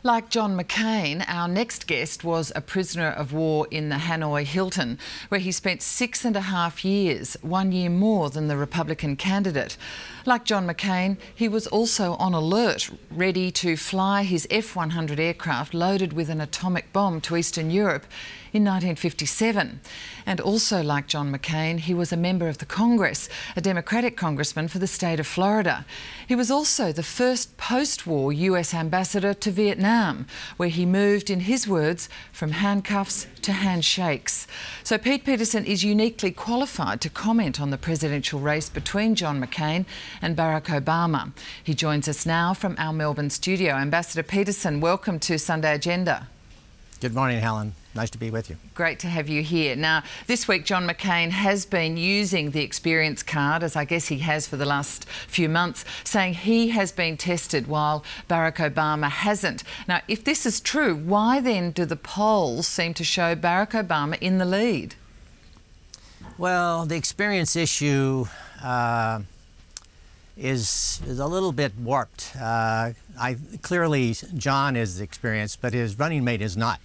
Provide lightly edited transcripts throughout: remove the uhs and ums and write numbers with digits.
Like John McCain, our next guest was a prisoner of war in the Hanoi Hilton, where he spent 6.5 years, 1 year more than the Republican candidate. Like John McCain, he was also on alert, ready to fly his F-100 aircraft loaded with an atomic bomb to Eastern Europe in 1957. And also like John McCain, he was a member of the Congress, a Democratic congressman for the state of Florida. He was also the first post-war US ambassador to Vietnam, where he moved, in his words, from handcuffs to handshakes. So Pete Peterson is uniquely qualified to comment on the presidential race between John McCain and Barack Obama. He joins us now from our Melbourne studio. Ambassador Peterson, welcome to Sunday Agenda. Good morning, Helen. Nice to be with you. Great to have you here. Now, this week John McCain has been using the experience card, as I guess he has for the last few months, saying he has been tested while Barack Obama hasn't. Now, if this is true, why then do the polls seem to show Barack Obama in the lead? Well, the experience issue is a little bit warped. Clearly, John is experienced, but his running mate is not.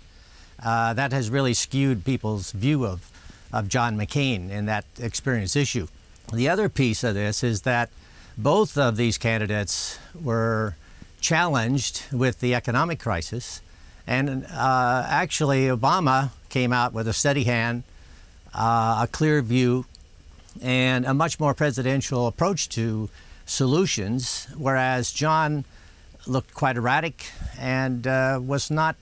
That has really skewed people's view of John McCain in that experience issue. The other piece of this is that both of these candidates were challenged with the economic crisis, and actually Obama came out with a steady hand, a clear view, and a much more presidential approach to solutions, whereas John looked quite erratic and was not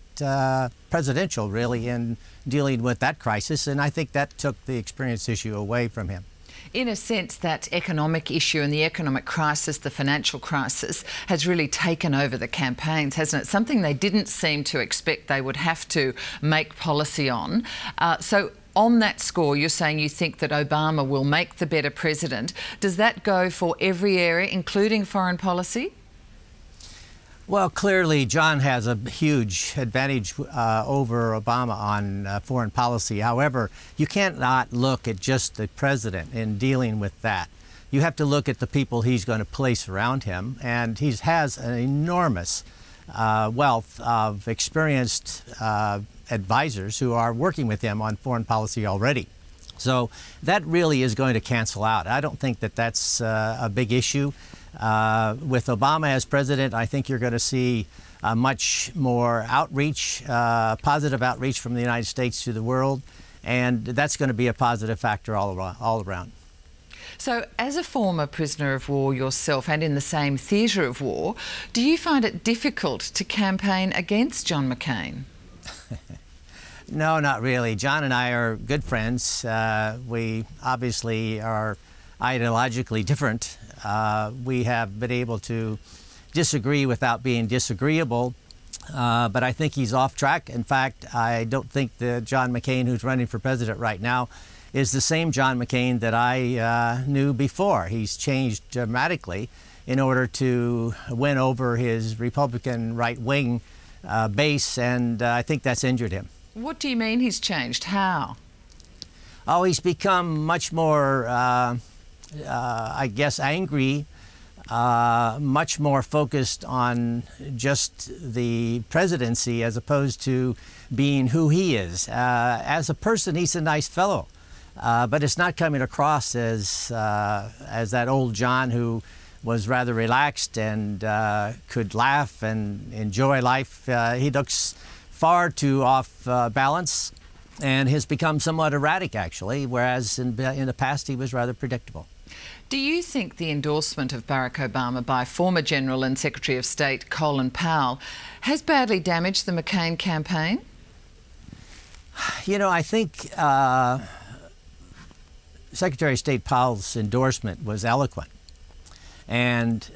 presidential, really, in dealing with that crisis, and I think that took the experience issue away from him. In a sense, that economic issue and the economic crisis, the financial crisis, has really taken over the campaigns, hasn't it? Something they didn't seem to expect they would have to make policy on. So on that score, you're saying you think that Obama will make the better president. Does that go for every area, including foreign policy? Well, clearly, John has a huge advantage over Obama on foreign policy. However, you cannot look at just the president in dealing with that. You have to look at the people he's going to place around him, and he has an enormous wealth of experienced advisors who are working with him on foreign policy already. So that really is going to cancel out. I don't think that that's a big issue. With Obama as president, I think you're going to see much more outreach, positive outreach from the United States to the world, and that's going to be a positive factor all around. So as a former prisoner of war yourself and in the same theatre of war, do you find it difficult to campaign against John McCain? No, not really. John and I are good friends. We obviously are ideologically different. We have been able to disagree without being disagreeable, but I think he's off track. In fact, I don't think the John McCain who's running for president right now is the same John McCain that I knew before. He's changed dramatically in order to win over his Republican right-wing base, and I think that's injured him. What do you mean he's changed? How? Oh, he's become much more I guess angry, much more focused on just the presidency as opposed to being who he is. As a person, he's a nice fellow, but it's not coming across as that old John who was rather relaxed and could laugh and enjoy life. He looks far too off balance and has become somewhat erratic, actually, whereas in the past he was rather predictable. Do you think the endorsement of Barack Obama by former General and Secretary of State Colin Powell has badly damaged the McCain campaign? You know, I think Secretary of State Powell's endorsement was eloquent, and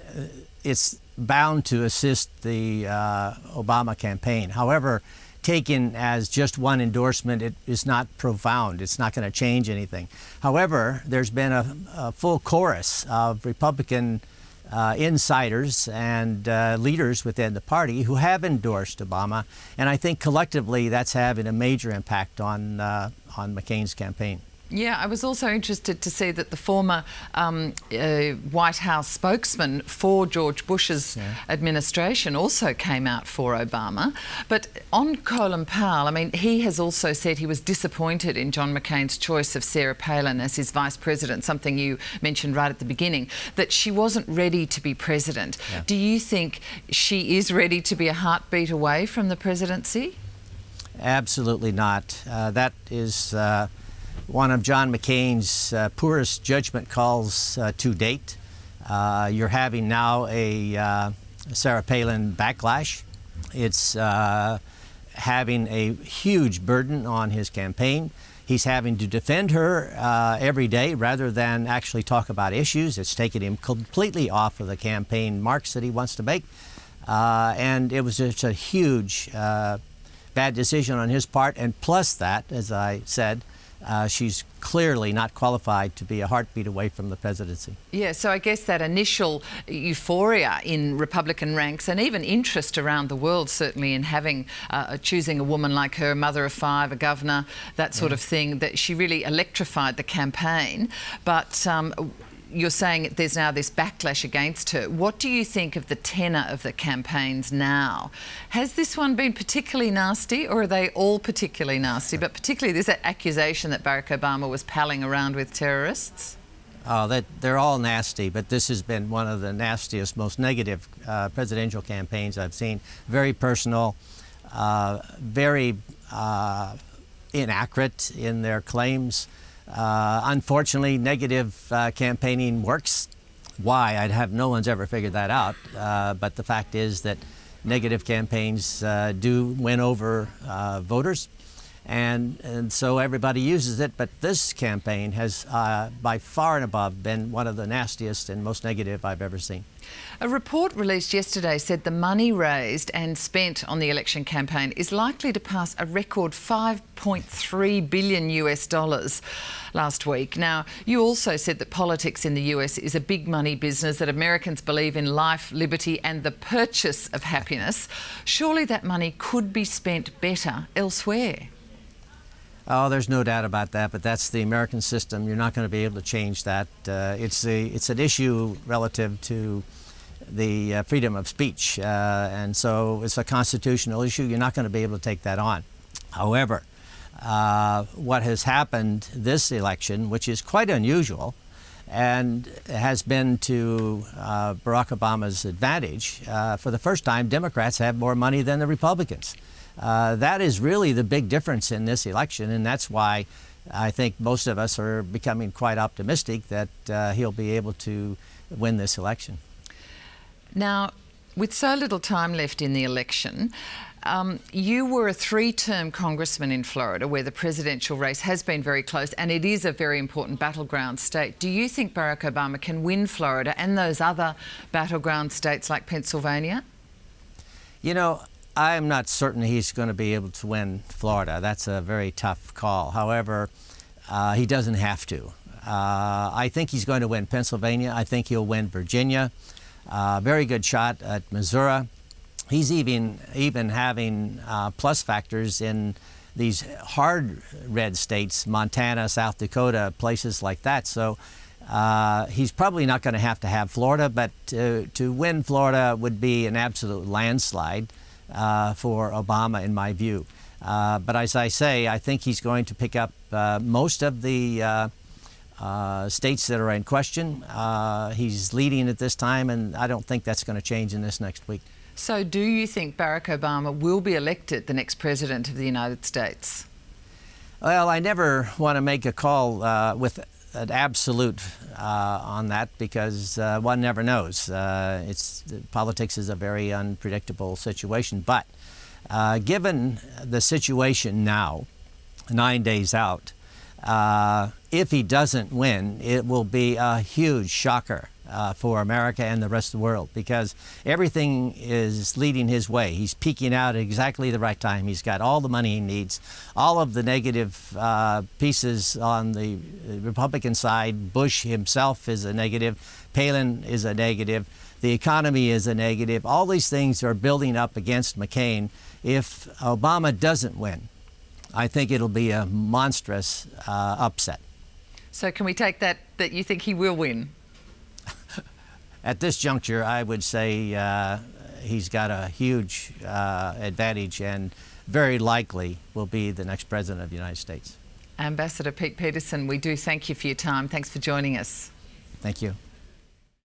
it's bound to assist the Obama campaign. However, taken as just one endorsement, it is not profound. It's not going to change anything. However, there's been a full chorus of Republican insiders and leaders within the party who have endorsed Obama, and I think collectively that's having a major impact on McCain's campaign. Yeah, I was also interested to see that the former White House spokesman for George Bush's administration also came out for Obama. But on Colin Powell, I mean, he has also said he was disappointed in John McCain's choice of Sarah Palin as his vice president, something you mentioned right at the beginning, that she wasn't ready to be president. Yeah. Do you think she is ready to be a heartbeat away from the presidency? Absolutely not. That is one of John McCain's poorest judgment calls to date. You're having now a Sarah Palin backlash. It's having a huge burden on his campaign. He's having to defend her every day rather than actually talk about issues. It's taken him completely off of the campaign marks that he wants to make. And it was just a huge bad decision on his part. And plus that, as I said, she's clearly not qualified to be a heartbeat away from the presidency. Yeah, so I guess that initial euphoria in Republican ranks and even interest around the world, certainly in having choosing a woman like her, mother of five, a governor, that sort of thing, that she really electrified the campaign. But you're saying there's now this backlash against her. What do you think of the tenor of the campaigns now? Has this one been particularly nasty, or are they all particularly nasty? But particularly there's that accusation that Barack Obama was palling around with terrorists. Oh, they're all nasty, but this has been one of the nastiest, most negative presidential campaigns I've seen. Very personal, very inaccurate in their claims. Unfortunately, negative campaigning works. Why? No one's ever figured that out. But the fact is that negative campaigns do win over voters. And so everybody uses it. But this campaign has, by far and above, been one of the nastiest and most negative I've ever seen. A report released yesterday said the money raised and spent on the election campaign is likely to pass a record $5.3 billion US last week. Now, you also said that politics in the US is a big money business, that Americans believe in life, liberty and the purchase of happiness. Surely that money could be spent better elsewhere. Oh, there's no doubt about that, but that's the American system. You're not going to be able to change that. It's an issue relative to the freedom of speech, and so it's a constitutional issue. You're not going to be able to take that on. However, what has happened this election, which is quite unusual, and has been to Barack Obama's advantage, for the first time, Democrats have more money than the Republicans. That is really the big difference in this election, and that's why I think most of us are becoming quite optimistic that he'll be able to win this election. Now, with so little time left in the election, you were a three-term congressman in Florida, where the presidential race has been very close, and it is a very important battleground state. Do you think Barack Obama can win Florida and those other battleground states like Pennsylvania? You know, I'm not certain he's going to be able to win Florida. That's a very tough call. However, he doesn't have to. I think he's going to win Pennsylvania. I think he'll win Virginia. Very good shot at Missouri. He's even having plus factors in these hard red states, Montana, South Dakota, places like that. So he's probably not going to have Florida, but to win Florida would be an absolute landslide for Obama, in my view. But as I say, I think he's going to pick up most of the states that are in question. He's leading at this time, and I don't think that's going to change in this next week. So do you think Barack Obama will be elected the next president of the United States? Well, I never want to make a call with an absolute on that, because one never knows. Politics is a very unpredictable situation. But given the situation now, 9 days out, if he doesn't win, it will be a huge shocker for America and the rest of the world, because everything is leading his way. He's peaking out at exactly the right time. He's got all the money he needs. All of the negative pieces on the Republican side, Bush himself is a negative, Palin is a negative, the economy is a negative. All these things are building up against McCain. If Obama doesn't win, I think it'll be a monstrous upset. So can we take that you think he will win? At this juncture, I would say he's got a huge advantage and very likely will be the next president of the United States. Ambassador Pete Peterson, we do thank you for your time. Thanks for joining us. Thank you.